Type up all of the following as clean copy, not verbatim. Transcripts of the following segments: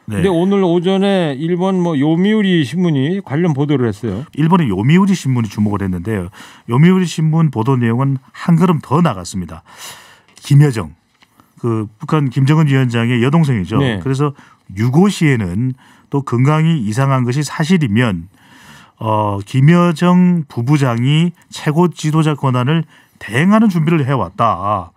네. 근데 오늘 오전에 일본 뭐 요미우리 신문이 관련 보도를 했어요. 일본의 요미우리 신문이 주목을 했는데요. 요미우리 신문 보도 내용은 한 걸음 더 나갔습니다. 김여정, 그 북한 김정은 위원장의 여동생이죠. 네. 그래서 유고 시에는 또 건강이 이상한 것이 사실이면 김여정 부부장이 최고 지도자 권한을 대행하는 준비를 해왔다.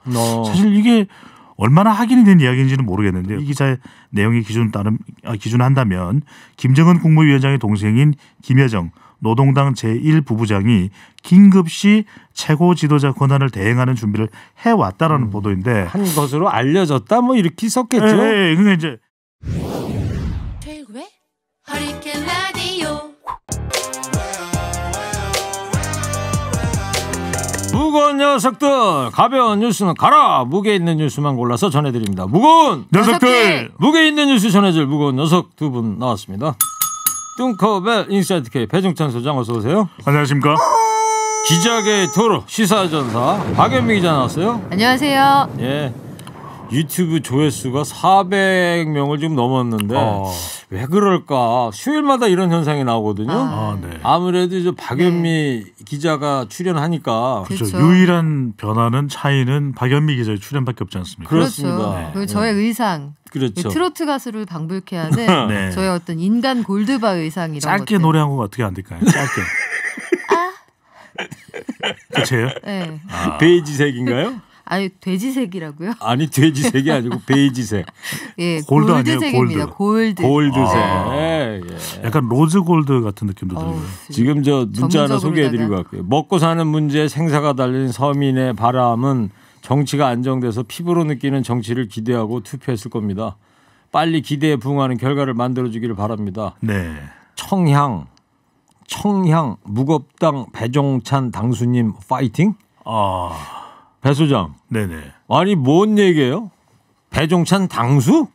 사실 이게 얼마나 확인이 된 이야기인지는 모르겠는데요. 이 기사의 내용이 기준한다면 김정은 국무위원장의 동생인 김여정 노동당 제1부부장이 긴급시 최고 지도자 권한을 대행하는 준비를 해왔다라는 보도인데 한 것으로 알려졌다 뭐 이렇게 썼겠죠. 네, 그러니까 이제 최고의 허리케인 라디오 무거운 녀석들 가벼운 뉴스는 가라. 무게 있는 뉴스만 골라서 전해드립니다. 무거운 녀석들 무게 있는 뉴스 전해줄 무거운 녀석 두 분 나왔습니다. 뚱커벨 인사이트 K 배종찬 소장 어서 오세요. 안녕하십니까? 기자계의 토로 시사전사 박연미 기자 나왔어요. 안녕하세요. 예. 유튜브 조회수가 400명을 지금 넘었는데 왜 그럴까? 수요일마다 이런 현상이 나오거든요. 네. 아무래도 이제 박연미 기자가 출연하니까 그렇죠. 그렇죠. 유일한 변화는 차이는 박연미 기자의 출연밖에 없지 않습니까? 그렇습니다. 그렇죠. 그리고 저의 의상, 그렇죠. 트로트 가수를 방불케 하는 네. 저의 어떤 인간 골드바 의상 이런 짧게 것들. 노래한 거 어떻게 안 될까요? 짧게. 그렇죠? 네. 베이지색인가요? 아니 돼지색이라고요? 아니 돼지색이 아니고 베이지색. 예, 골드 아니에요, 골드색입니다. 골드. 골드색. 아. 예. 약간 로즈 골드 같은 느낌도 들고요. 어우, 지금 저 문자 하나 전문적으로다가. 소개해드리고 갈게요. 먹고 사는 문제에 생사가 달린 서민의 바람은 정치가 안정돼서 피부로 느끼는 정치를 기대하고 투표했을 겁니다. 빨리 기대에 부응하는 결과를 만들어주기를 바랍니다. 네. 청향 무겁당 배종찬 당수님 파이팅? 배 소장. 네네. 아니 뭔 얘기예요? 배종찬 당수?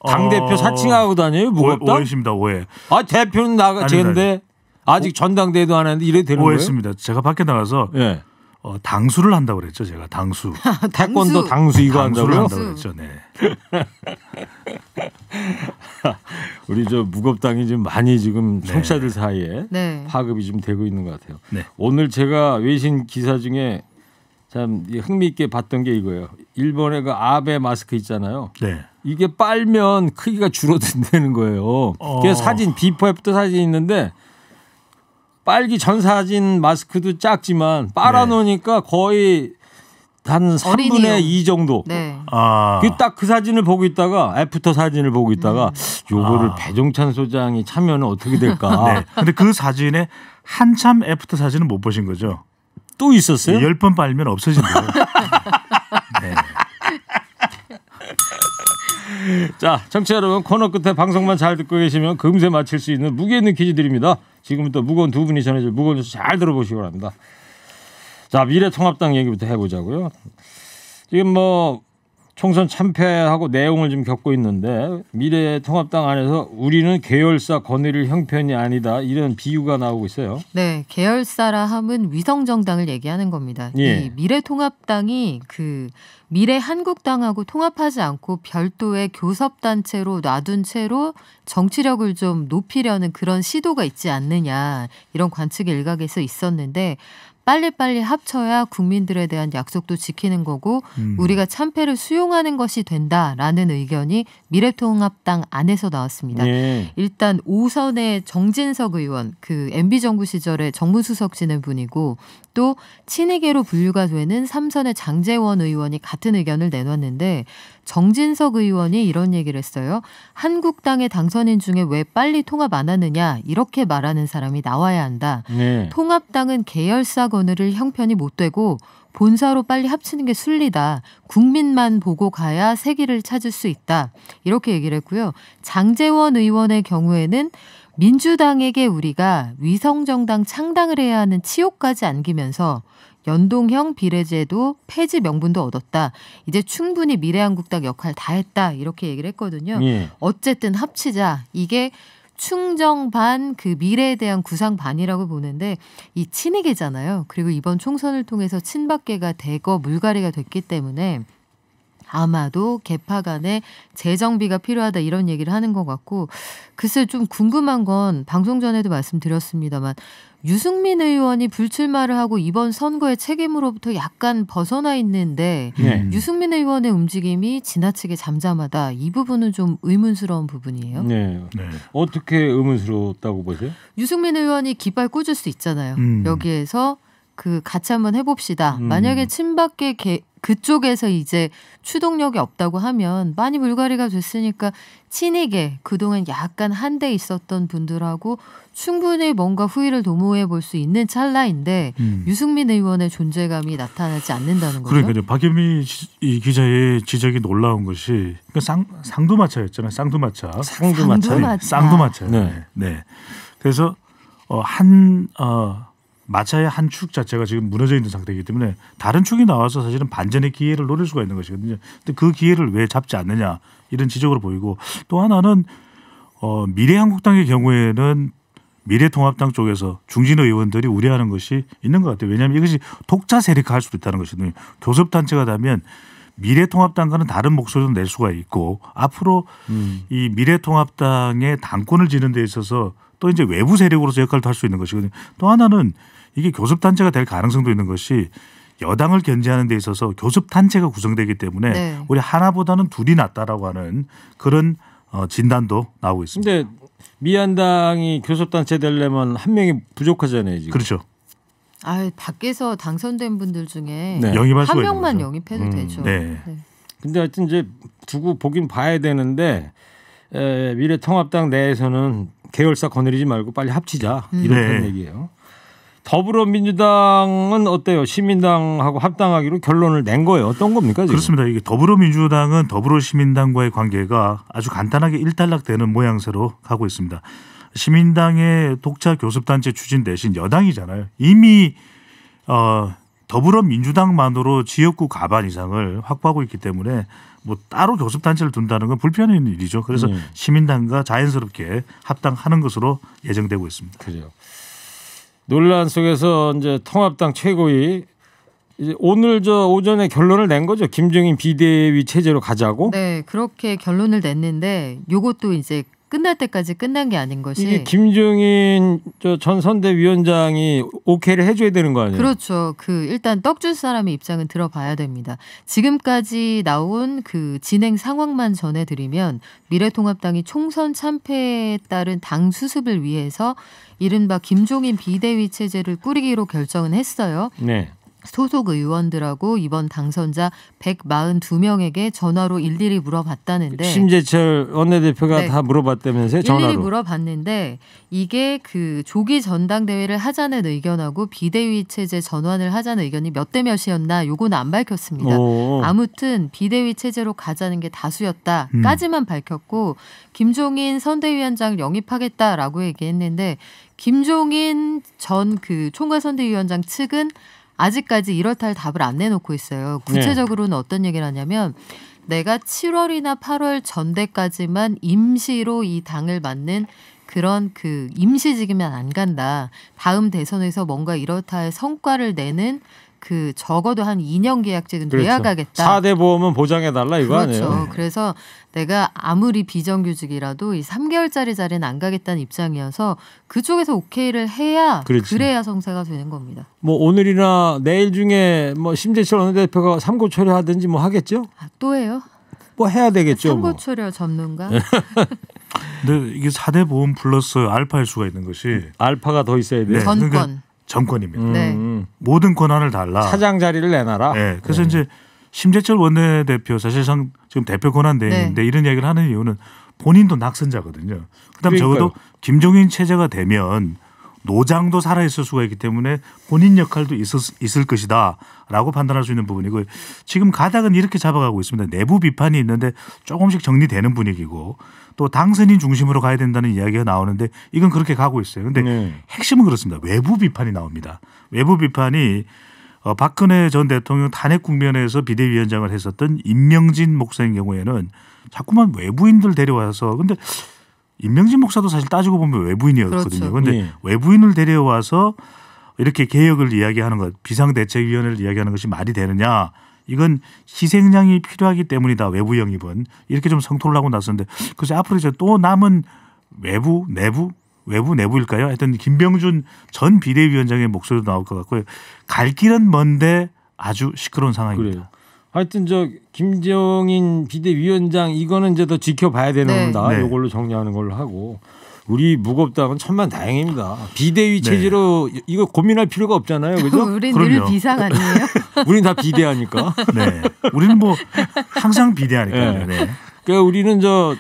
당대표 사칭하고 다녀요? 무겁당? 오해십니다. 오해. 아 대표는 제인데 아직 전당대회도 안 했는데 이래 되는 오해했습니다. 제가 밖에 나가서 거예요? 예. 당수를 한다고 그랬죠. 제가 당수. 태권도 당수 이거 당수를 한다고요? 한다고 그랬죠. 네. 우리 저 무겁당이 지금 많이 지금 네. 청취자들 사이에 네. 파급이 좀 되고 있는 것 같아요. 네. 오늘 제가 외신 기사 중에 참 흥미있게 봤던 게 이거예요. 일본의 그 아베 마스크 있잖아요. 네. 이게 빨면 크기가 줄어든다는 거예요. 그래서 사진 비포 애프터 사진이 있는데 빨기 전 사진 마스크도 작지만 빨아놓으니까 거의 한 3분의 어린이용. 2 정도. 네. 딱 그 사진을 보고 있다가 애프터 사진을 보고 있다가 요거를 배종찬 소장이 참여는 어떻게 될까. 네. 근데 그 사진에 한참 애프터 사진은 못 보신 거죠? 또 있었어요? 10번 빨면 없어진대요. 네. 자, 청취자 여러분 코너 끝에 방송만 잘 듣고 계시면 금세 맞힐 수 있는 무게 있는 퀴즈 드립니다. 지금부터 무거운 두 분이 전해줄 무거운 뉴스 잘 들어보시기 바랍니다. 자, 미래통합당 얘기부터 해보자고요. 지금 뭐 총선 참패하고 내용을 좀 겪고 있는데 미래통합당 안에서 우리는 계열사 거느릴 형편이 아니다 이런 비유가 나오고 있어요. 네, 계열사라 함은 위성정당을 얘기하는 겁니다. 예. 이 미래통합당이 그 미래한국당하고 통합하지 않고 별도의 교섭단체로 놔둔 채로 정치력을 좀 높이려는 그런 시도가 있지 않느냐 이런 관측이 일각에서 있었는데 빨리빨리 합쳐야 국민들에 대한 약속도 지키는 거고 우리가 참패를 수용하는 것이 된다라는 의견이 미래통합당 안에서 나왔습니다. 예. 일단 5선의 정진석 의원, 그 MB정부 시절에 정무수석 지낸 분이고 또 친이계로 분류가 되는 3선의 장제원 의원이 같은 의견을 내놨는데 정진석 의원이 이런 얘기를 했어요. 한국당의 당선인 중에 왜 빨리 통합 안 하느냐 이렇게 말하는 사람이 나와야 한다. 네. 통합당은 계열사 거느릴 형편이 못 되고 본사로 빨리 합치는 게 순리다. 국민만 보고 가야 세기를 찾을 수 있다. 이렇게 얘기를 했고요. 장제원 의원의 경우에는 민주당에게 우리가 위성정당 창당을 해야 하는 치욕까지 안기면서 연동형 비례제도 폐지 명분도 얻었다. 이제 충분히 미래한국당 역할 다 했다. 이렇게 얘기를 했거든요. 예. 어쨌든 합치자. 이게 충정 반, 그 미래에 대한 구상 반이라고 보는데 이 친이계잖아요. 그리고 이번 총선을 통해서 친박계가 대거 물갈이가 됐기 때문에 아마도 개파 간에 재정비가 필요하다 이런 얘기를 하는 것 같고 글쎄 좀 궁금한 건 방송 전에도 말씀드렸습니다만 유승민 의원이 불출마를 하고 이번 선거의 책임으로부터 약간 벗어나 있는데 유승민 의원의 움직임이 지나치게 잠잠하다. 이 부분은 좀 의문스러운 부분이에요. 네. 어떻게 의문스럽다고 보세요? 유승민 의원이 깃발 꽂을 수 있잖아요. 여기에서 그 같이 한번 해봅시다. 만약에 친박계 그쪽에서 이제 추동력이 없다고 하면 많이 물갈이가 됐으니까 친이계 그동안 약간 한데 있었던 분들하고 충분히 뭔가 후위를 도모해 볼 수 있는 찰나인데 유승민 의원의 존재감이 나타나지 않는다는 거죠. 그러니까 박현미 기자의 지적이 놀라운 것이 쌍두마차였잖아요. 쌍두마차. 쌍두마차. 네. 그래서 마차의 한 축 자체가 지금 무너져 있는 상태이기 때문에 다른 축이 나와서 사실은 반전의 기회를 노릴 수가 있는 것이거든요. 근데 그 기회를 왜 잡지 않느냐 이런 지적으로 보이고 또 하나는 미래한국당의 경우에는 미래통합당 쪽에서 중진 의원들이 우려하는 것이 있는 것 같아요. 왜냐하면 이것이 독자 세력화할 수도 있다는 것이거든요. 교섭단체가 되면 미래통합당과는 다른 목소리를 낼 수가 있고 앞으로 이 미래통합당의 당권을 지는 데 있어서 또 이제 외부 세력으로서 역할도 할 수 있는 것이거든요. 또 하나는 이게 교섭단체가 될 가능성도 있는 것이 여당을 견제하는 데 있어서 교섭단체가 구성되기 때문에 우리 하나보다는 둘이 낫다라고 하는 그런 진단도 나오고 있습니다. 근데 미한당이 교섭단체 되려면 한 명이 부족하잖아요. 지금. 그렇죠. 밖에서 당선된 분들 중에 영입할 한 수가 명만 있는 영입해도 되죠. 네. 근데 하여튼 이제 두고 보긴 봐야 되는데 미래통합당 내에서는 계열사 거느리지 말고 빨리 합치자 이런 얘기예요. 더불어민주당은 어때요? 시민당하고 합당하기로 결론을 낸 거예요. 어떤 겁니까? 지금? 그렇습니다. 이게 더불어민주당은 더불어시민당과의 관계가 아주 간단하게 일단락되는 모양새로 가고 있습니다. 시민당의 독자 교섭단체 추진 대신 여당이잖아요. 이미 더불어민주당만으로 지역구 과반 이상을 확보하고 있기 때문에 뭐 따로 교섭단체를 둔다는 건 불편한 일이죠. 그래서 시민당과 자연스럽게 합당하는 것으로 예정되고 있습니다. 그죠. 논란 속에서 이제 통합당 최고위 이제 오늘 오전에 결론을 낸 거죠. 김종인 비대위 체제로 가자고. 네, 그렇게 결론을 냈는데 요것도 이제 끝날 때까지 끝난 게 아닌 것이 이게 김종인 전 선대위원장이 오케이를 해줘야 되는 거 아니에요? 그렇죠. 일단 떡줄 사람의 입장은 들어봐야 됩니다. 지금까지 나온 그 진행 상황만 전해드리면 미래통합당이 총선 참패에 따른 당 수습을 위해서 이른바 김종인 비대위 체제를 꾸리기로 결정은 했어요. 네. 소속 의원들하고 이번 당선자 142명에게 전화로 일일이 물어봤다는데 심재철 원내대표가 다 물어봤다면서요? 전화로. 일일이 물어봤는데 이게 그 조기 전당대회를 하자는 의견하고 비대위 체제 전환을 하자는 의견이 몇 대 몇이었나 요거는 안 밝혔습니다. 아무튼 비대위 체제로 가자는 게 다수였다까지만 밝혔고 김종인 선대위원장을 영입하겠다라고 얘기했는데 김종인 전 그 총괄선대위원장 측은 아직까지 이렇다 할 답을 안 내놓고 있어요. 구체적으로는 어떤 얘기를 하냐면 내가 7월이나 8월 전대까지만 임시로 이 당을 맡는 그런 그 임시직이면 안 간다. 다음 대선에서 뭔가 이렇다 할 성과를 내는 그 적어도 한 2년 계약직은 돼야 가겠다. 4대 보험은 보장해달라 이거 아니에요? 그렇죠. 그래서 내가 아무리 비정규직이라도 이 3개월짜리 자리는 안 가겠다는 입장이어서 그쪽에서 오케이를 해야 그래야 성사가 되는 겁니다. 뭐 오늘이나 내일 중에 뭐 심재철 원내대표가 삼고 초려하든지 뭐 하겠죠? 또 해요? 뭐 해야 되겠죠. 삼고 초려 전문가? 근데 이게 4대 보험 플러스 알파일 수가 있는 것이 알파가 더 있어야 돼요. 전권. 그러니까 전권입니다. 네. 모든 권한을 달라. 사장 자리를 내놔라. 네. 그래서 이제 심재철 원내대표 사실상 지금 대표 권한대행인데 이런 이야기를 하는 이유는 본인도 낙선자거든요. 그다음 적어도 김종인 체제가 되면 노장도 살아있을 수가 있기 때문에 본인 역할도 있을 것이다라고 판단할 수 있는 부분이고 지금 가닥은 이렇게 잡아가고 있습니다. 내부 비판이 있는데 조금씩 정리되는 분위기고 또 당선인 중심으로 가야 된다는 이야기가 나오는데 이건 그렇게 가고 있어요. 그런데 핵심은 그렇습니다. 외부 비판이 나옵니다. 외부 비판이 박근혜 전 대통령 탄핵 국면에서 비대위원장을 했었던 임명진 목사인 경우에는 자꾸만 외부인들 데려와서 근데 임명진 목사도 사실 따지고 보면 외부인이었거든요. 그런데 외부인을 데려와서 이렇게 개혁을 이야기하는 것, 비상대책위원회를 이야기하는 것이 말이 되느냐 이건 희생양이 필요하기 때문이다. 외부 영입은 이렇게 좀 성토를 하고 나섰는데 그래서 앞으로 이제 또 남은 외부 내부일까요? 하여튼 김병준 전 비대위원장의 목소리도 나올 것 같고요. 갈 길은 먼데 아주 시끄러운 상황입니다. 그래요. 하여튼 저 김정인 비대위원장 이거는 이제 더 지켜봐야 되는 겁니다. 네. 이걸로 정리하는 걸로 하고 우리 무겁다고는 천만다행입니다. 비대위 체제로 이거 고민할 필요가 없잖아요, 그죠? 우린 늘 비상 아니에요? 우린 다 비대하니까. 네, 우리는 뭐 항상 비대하니까요. 네. 그러니까 우리는 저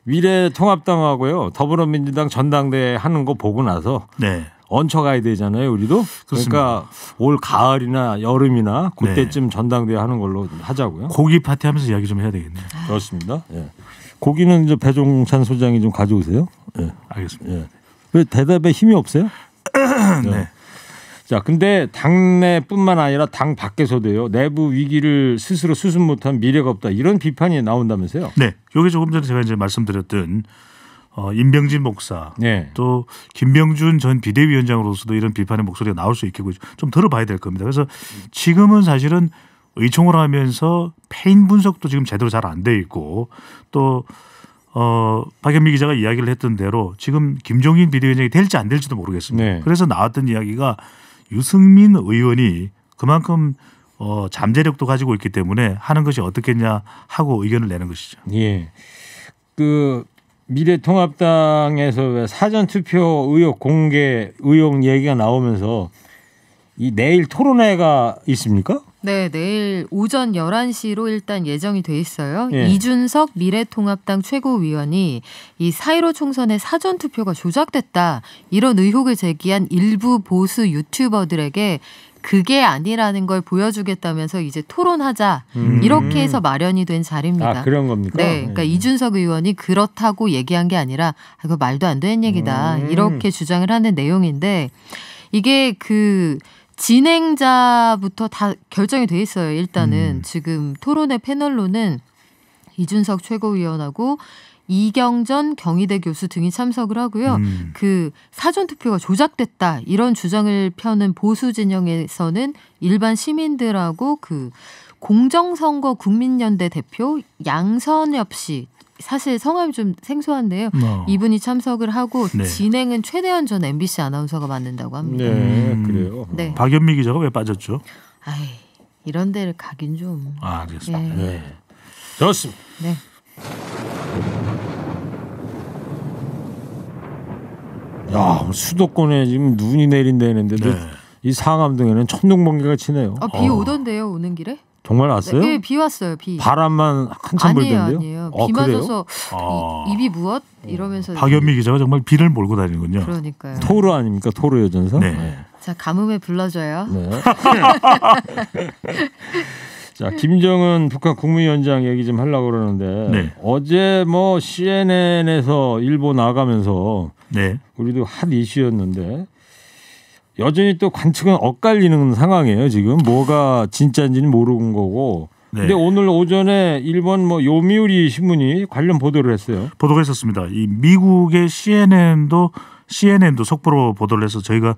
미래통합당하고요 더불어민주당 전당대회 하는 거 보고 나서. 네. 얹혀가야 되잖아요, 우리도. 그렇습니다. 그러니까 올 가을이나 여름이나 그때쯤 전당대회 하는 걸로 하자고요. 고기 파티하면서 이야기 좀 해야 되겠네요. 그렇습니다. 예. 고기는 이제 배종찬 소장이 좀 가져오세요. 예. 알겠습니다. 예. 왜 대답에 힘이 없어요? 네. 자, 근데 당내뿐만 아니라 당 밖에서도요 내부 위기를 스스로 수습 못한 미래가 없다 이런 비판이 나온다면서요? 네, 여기 조금 전에 제가 이제 말씀드렸던. 임병진 목사 네. 또 김병준 전 비대위원장으로서도 이런 비판의 목소리가 나올 수 있겠고 좀 들어봐야 될 겁니다. 그래서 지금은 사실은 의총을 하면서 패인 분석도 지금 제대로 잘 안 돼 있고 또 박연미 기자가 이야기를 했던 대로 지금 김종인 비대위원장이 될지 안 될지도 모르겠습니다. 네. 그래서 나왔던 이야기가 유승민 의원이 그만큼 잠재력도 가지고 있기 때문에 하는 것이 어떻겠냐 하고 의견을 내는 것이죠. 예. 미래통합당에서 왜 사전투표 의혹 공개 의혹 얘기가 나오면서 이 내일 토론회가 있습니까? 네, 내일 오전 11시로 일단 예정이 돼 있어요. 예. 이준석 미래통합당 최고위원이 이 4.15 총선의 사전투표가 조작됐다. 이런 의혹을 제기한 일부 보수 유튜버들에게 그게 아니라는 걸 보여주겠다면서 이제 토론하자 이렇게 해서 마련이 된 자리입니다. 아, 그런 겁니까? 네, 그러니까 이준석 의원이 그렇다고 얘기한 게 아니라 이거 말도 안 되는 얘기다 이렇게 주장을 하는 내용인데 이게 그 진행자부터 다 결정이 돼 있어요. 일단은 지금 토론회 패널로는 이준석 최고위원하고 이경전 경희대 교수 등이 참석을 하고요. 그 사전투표가 조작됐다 이런 주장을 펴는 보수 진영에서는 일반 시민들하고 그 공정선거 국민연대 대표 양선엽 씨 사실 성함이 좀 생소한데요. 이분이 참석을 하고 네. 진행은 최대현 전 MBC 아나운서가 맡는다고 합니다. 네, 그래요. 네. 박연미 기자가 왜 빠졌죠? 아이, 이런 데를 가긴 좀. 알겠습니다. 예. 네. 좋습니다. 네. 야, 수도권에 지금 눈이 내린다는데 네. 이 상암동에는 천둥번개가 치네요. 비 오던데요, 오는 길에? 정말 왔어요? 네, 비 왔어요. 비. 바람만 한참 불던데요? 아니에요. 비 그래요? 맞아서 입이 무엇 이러면서. 박연미 기자가 정말 비를 몰고 다니는군요. 그러니까요. 토르 아닙니까? 토르 여전사? 네. 자, 가뭄에 불러줘요. 네. 자, 김정은 북한 국무위원장 얘기 좀 하려고 그러는데 네. 어제 뭐 CNN에서 일보 나가면서 네. 우리도 핫 이슈였는데 여전히 또 관측은 엇갈리는 상황이에요. 지금 뭐가 진짜인지는 모르는 거고. 네. 근데 오늘 오전에 일본 뭐 요미우리 신문이 관련 보도를 했어요. 보도가 있었습니다. 이 미국의 CNN도 속보로 보도를 해서 저희가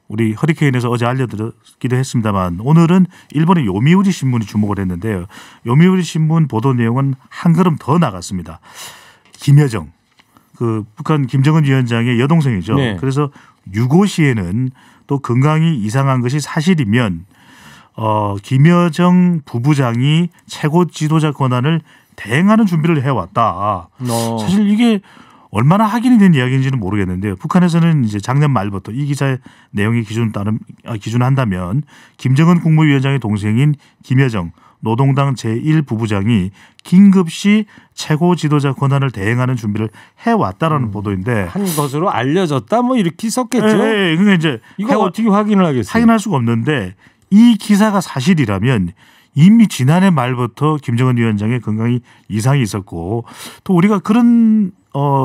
우리 허리케인에서 어제 알려드렸기도 했습니다만 오늘은 일본의 요미우리 신문이 주목을 했는데요. 요미우리 신문 보도 내용은 한 걸음 더 나갔습니다. 김여정, 그 북한 김정은 위원장의 여동생이죠. 네. 그래서 유고 시에는 또 건강이 이상한 것이 사실이면 김여정 부부장이 최고 지도자 권한을 대행하는 준비를 해왔다. 사실 이게 얼마나 확인이 된 이야기인지는 모르겠는데요. 북한에서는 이제 작년 말부터 이 기사의 내용이 기준한다면 김정은 국무위원장의 동생인 김여정 노동당 제1부부장이 긴급시 최고 지도자 권한을 대행하는 준비를 해왔다라는 보도인데 한 것으로 알려졌다 뭐 이렇게 썼겠죠. 네, 그러니까 이제 이거 어떻게 확인을 하겠어요? 확인할 수가 없는데 이 기사가 사실이라면 이미 지난해 말부터 김정은 위원장의 건강이 이상이 있었고 또 우리가 그런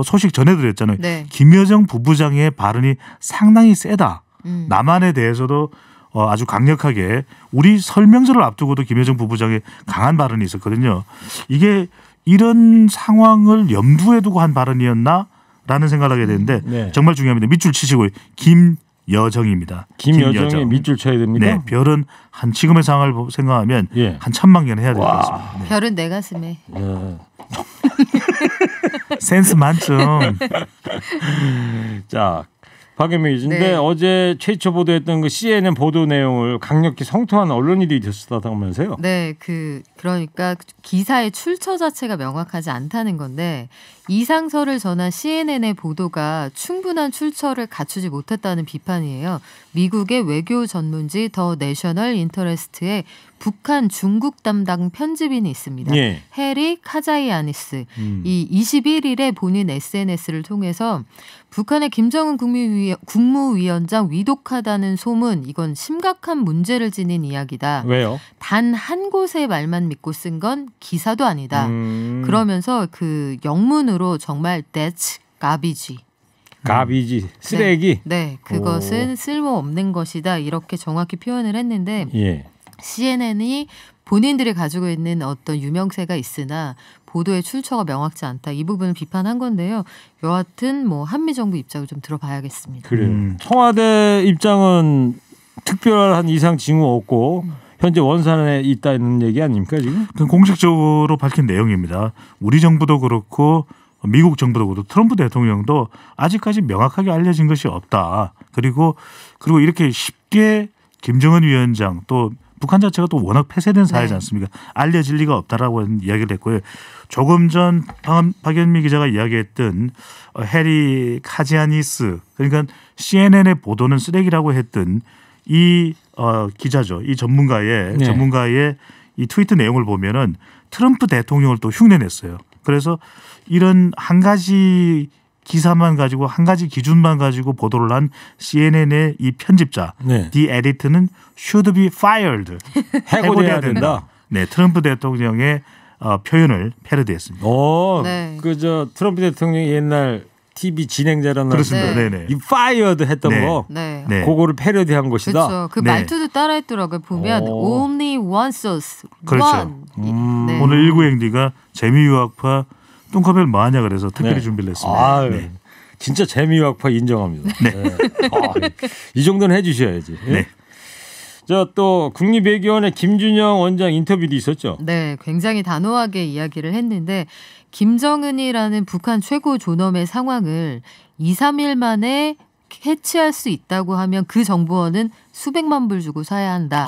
소식 전해드렸잖아요. 네. 김여정 부부장의 발언이 상당히 세다. 남한에 대해서도 아주 강력하게 우리 설명절을 앞두고도 김여정 부부장의 강한 발언이 있었거든요. 이게 이런 상황을 염두에 두고 한 발언이었나라는 생각을 하게 되는데 네. 정말 중요합니다. 밑줄 치시고요. 김여정 김여정입니다. 김여정의 밑줄 쳐야 됩니다. 네, 별은 한 지금의 상황을 생각하면 예. 한 1000만 개는 해야 될 것 같습니다. 네. 별은 내 가슴에. 예. 센스 만점. 자, 박연미 기자인데 네. 어제 최초 보도했던 그 CNN 보도 내용을 강력히 성토한 언론인들이 있었다면서요? 네, 그러니까 기사의 출처 자체가 명확하지 않다는 건데 이상설을 전한 CNN의 보도가 충분한 출처를 갖추지 못했다는 비판이에요. 미국의 외교 전문지 더 내셔널 인터레스트의 북한 중국 담당 편집인이 있습니다. 예. 해리 카자이아니스. 이 21일에 본인 SNS를 통해서 북한의 김정은 국무위원장 위독하다는 소문, 이건 심각한 문제를 지닌 이야기다. 왜요? 단 한 곳의 말만 믿고 쓴 건 기사도 아니다. 그러면서 그 영문으로 정말 that's garbage. 가비지, 쓰레기. 네, 그것은 쓸모없는 것이다. 이렇게 정확히 표현을 했는데 예. CNN이 본인들이 가지고 있는 어떤 유명세가 있으나 보도의 출처가 명확지 않다. 이 부분을 비판한 건데요. 여하튼 뭐 한미 정부 입장을 좀 들어봐야겠습니다. 그래요. 청와대 입장은 특별한 이상 징후 없고 현재 원산에 있다는 얘기 아닙니까 지금? 공식적으로 밝힌 내용입니다. 우리 정부도 그렇고 미국 정부도 그렇고 트럼프 대통령도 아직까지 명확하게 알려진 것이 없다. 그리고 이렇게 쉽게 김정은 위원장 또 북한 자체가 또 워낙 폐쇄된 사회지 않습니까? 알려질 리가 없다라고 이야기를 했고요. 조금 전 박연미 기자가 이야기했던 해리 카지아니스, 그러니까 CNN의 보도는 쓰레기라고 했던 이 기자죠. 이 전문가의 이 트위트 내용을 보면은 트럼프 대통령을 또 흉내냈어요. 그래서 이런 한 가지 기사만 가지고 한 가지 기준만 가지고 보도를 한 CNN의 이 편집자, The Edit는 should be fired. 해고돼야 된다. 네, 트럼프 대통령의 표현을 패러디했습니다. 네. 그저 트럼프 대통령이 옛날 TV 진행자라는 그렇습니다. 네네. 이 fired 했던 거, 네. 그거를 패러디한 것이다. 그렇죠. 그 말투도 따라했더라고요. 보면 only one source, 그렇죠. one. 네. 오늘 19행디가 재미유학파 뚱커벨 뭐하냐 그래서 특별히 준비를 했습니다. 네. 진짜 재미유학파 인정합니다. 네. 이 정도는 해주셔야지. 네. 또 국립외교원의 김준영 원장 인터뷰도 있었죠. 네, 굉장히 단호하게 이야기를 했는데 김정은이라는 북한 최고 존엄의 상황을 2, 3일 만에 해치할 수 있다고 하면 그 정보원은 수백만 불 주고 사야 한다.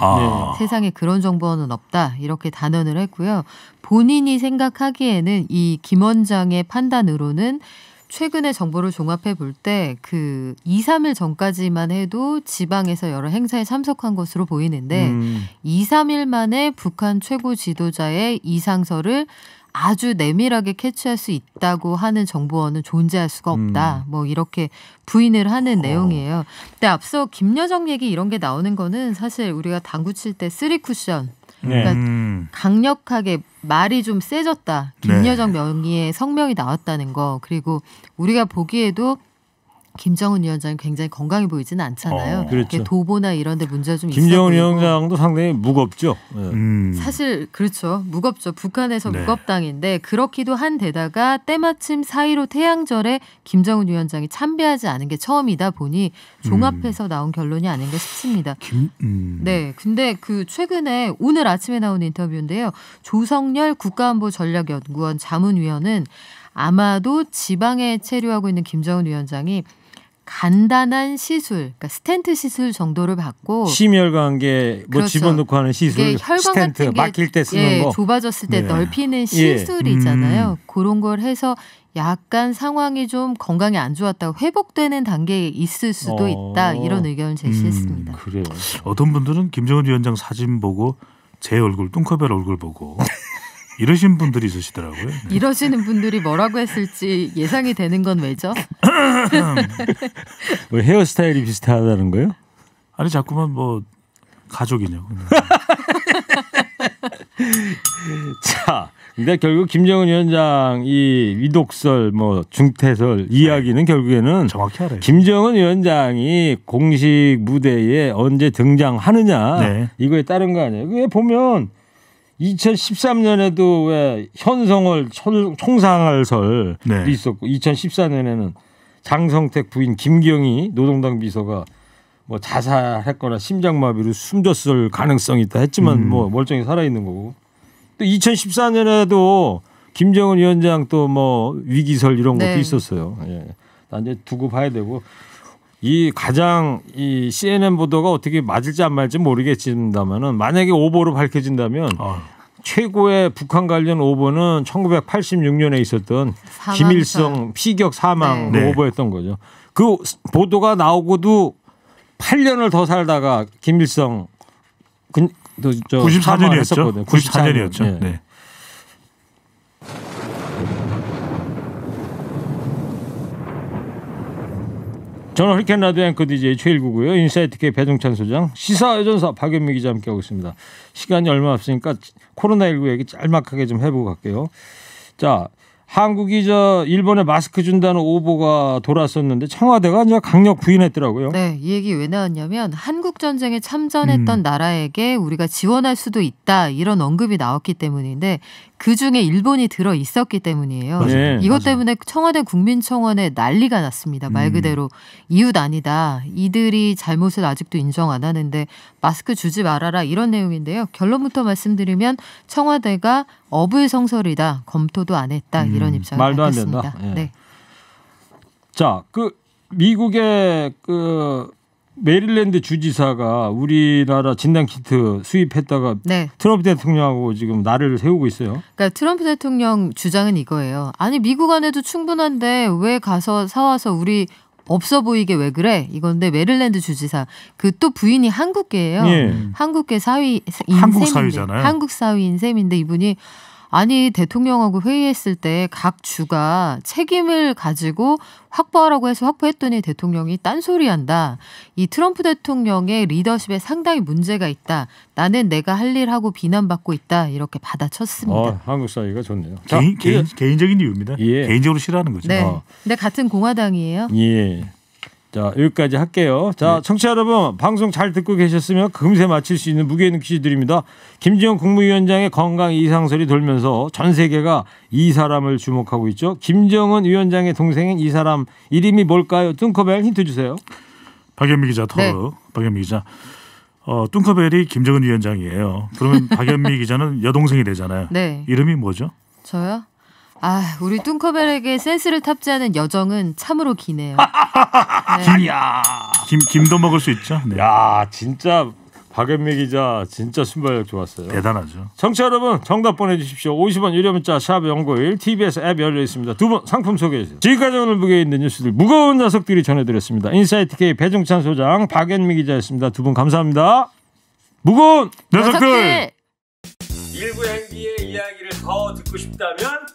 세상에 그런 정보원은 없다. 이렇게 단언을 했고요. 본인이 생각하기에는 이 김 원장의 판단으로는 최근에 정보를 종합해 볼 때 그 2, 3일 전까지만 해도 지방에서 여러 행사에 참석한 것으로 보이는데 2, 3일 만에 북한 최고 지도자의 이상설을 아주 내밀하게 캐치할 수 있다고 하는 정보원은 존재할 수가 없다. 뭐 이렇게 부인을 하는 내용이에요. 근데 앞서 김여정 얘기 이런 게 나오는 거는 사실 우리가 당구 칠 때 쓰리 쿠션. 그러니까 강력하게 말이 좀 세졌다. 김여정 명의의 성명이 나왔다는 거. 그리고 우리가 보기에도 김정은 위원장이 굉장히 건강해 보이지는 않잖아요. 그렇죠. 도보나 이런 데 문제가 좀 있어 김정은 보이고. 위원장도 상당히 무겁죠. 사실 그렇죠. 무겁죠. 북한에서 무겁당인데 그렇기도 한 데다가 때마침 4.15 태양절에 김정은 위원장이 참배하지 않은 게 처음이다 보니 종합해서 나온 결론이 아닌가 싶습니다. 네, 근데 그 최근에 오늘 아침에 나온 인터뷰인데요. 조성열 국가안보전략연구원 자문위원은 아마도 지방에 체류하고 있는 김정은 위원장이 간단한 시술, 그러니까 스텐트 시술 정도를 받고 심혈관계 뭐 그렇죠. 집어넣고 하는 시술, 혈관 스텐트 같은 게 막힐 때 쓰는 거. 좁아졌을 때 넓히는 시술이잖아요. 그런 걸 해서 약간 상황이 좀 건강이 안 좋았다고 회복되는 단계에 있을 수도 있다. 이런 의견을 제시했습니다. 그래요. 어떤 분들은 김정은 위원장 사진 보고 제 얼굴, 뚱커벨 얼굴 보고 이러신 분들이 있으시더라고요. 이러시는 분들이 뭐라고 했을지 예상이 되는 건 왜죠? 뭐 헤어스타일이 비슷하다는 거예요? 아니 자꾸만 뭐 가족이냐고. 자, 근데 결국 김정은 위원장 이 위독설, 뭐 중태설 이야기는 결국에는 정확히 알아요. 김정은 위원장이 공식 무대에 언제 등장하느냐 이거에 따른 거 아니에요. 그게 보면 2013년에도 왜 현성월 총상할설이 있었고 2014년에는 장성택 부인 김경희 노동당 비서가 뭐 자살했거나 심장마비로 숨졌을 가능성이 있다 했지만 뭐 멀쩡히 살아 있는 거고. 또 2014년에도 김정은 위원장 또 뭐 위기설 이런 것도 네. 있었어요. 예. 이제 두고 봐야 되고 이 가장 이 CNN 보도가 어떻게 맞을지 안 맞을지 모르겠습니다만은 만약에 오보로 밝혀진다면 최고의 북한 관련 오보는 1986년에 있었던 사망설. 김일성 피격 사망 네. 오보였던 거죠. 그 보도가 나오고도 8년을 더 살다가 김일성 94년이었죠. 94년이었죠. 예. 네. 저는 허리케인 라디오 앵커 DJ 최일구고요. 인사이트 K 배종찬 소장, 시사여전사 박연미 기자 함께하고 있습니다. 시간이 얼마 없으니까 코로나19 얘기 짤막하게 좀 해보고 갈게요. 자, 한국이 일본에 마스크 준다는 오보가 돌았었는데 청와대가 이제 강력 부인했더라고요. 네, 이 얘기 왜 나왔냐면 한국 전쟁에 참전했던 나라에게 우리가 지원할 수도 있다 이런 언급이 나왔기 때문인데 그 중에 일본이 들어 있었기 때문이에요. 네, 이것 맞아요. 때문에 청와대 국민청원에 난리가 났습니다. 말 그대로 이웃 아니다. 이들이 잘못을 아직도 인정 안 하는데 마스크 주지 말아라 이런 내용인데요. 결론부터 말씀드리면 청와대가 어불성설이다. 검토도 안 했다. 이런 입장을 말도 안 밝혔습니다. 된다. 예. 네. 자, 그 미국의 그 메릴랜드 주지사가 우리나라 진단 키트 수입했다가 네. 트럼프 대통령하고 지금 나를 세우고 있어요. 그러니까 트럼프 대통령 주장은 이거예요. 아니 미국 안에도 충분한데 왜 가서 사와서 우리 없어 보이게 왜 그래? 이건데 메릴랜드 주지사 그 또 부인이 한국계예요. 예. 한국계 사위인 한국 셈인데, 사위잖아요. 한국 사위인 셈인데 이분이 아니 대통령하고 회의했을 때 각 주가 책임을 가지고 확보하라고 해서 확보했더니 대통령이 딴소리한다. 이 트럼프 대통령의 리더십에 상당히 문제가 있다. 나는 내가 할 일 하고 비난받고 있다. 이렇게 받아쳤습니다. 한국 사이가 좋네요. 자, 개인적인 이유입니다. 예. 개인적으로 싫어하는 거죠. 네. 근데 같은 공화당이에요. 예. 자, 여기까지 할게요. 자, 청취자 여러분, 방송 잘 듣고 계셨으면 금세 맞힐 수 있는 무게 있는 퀴즈들입니다. 김지영 국무위원장의 건강 이상설이 돌면서 전 세계가 이 사람을 주목하고 있죠. 김정은 위원장의 동생인 이 사람 이름이 뭘까요? 뚱커벨 힌트 주세요. 박연미 기자 토르. 박연미 기자. 뚱커벨이 김정은 위원장이에요. 그러면 박연미 기자는 여동생이 되잖아요. 네. 이름이 뭐죠? 저요? 아, 우리 뚱커벨에게 센스를 탑재하는 여정은 참으로 기네요. 김도 먹을 수 있죠. 네. 야, 진짜 박연미 기자 진짜 순발력 좋았어요. 대단하죠. 청취자 여러분, 정답 보내주십시오. 50원 유료 문자 샵 0951 TBS 앱 열려 있습니다. 두 분 상품 소개해 주세요. 지금까지 오늘 무게 있는 뉴스들 무거운 녀석들이 전해드렸습니다. 인사이트 K 배종찬 소장, 박연미 기자였습니다. 두 분 감사합니다. 무거운 녀석들. 일부 행기의 이야기를 더 듣고 싶다면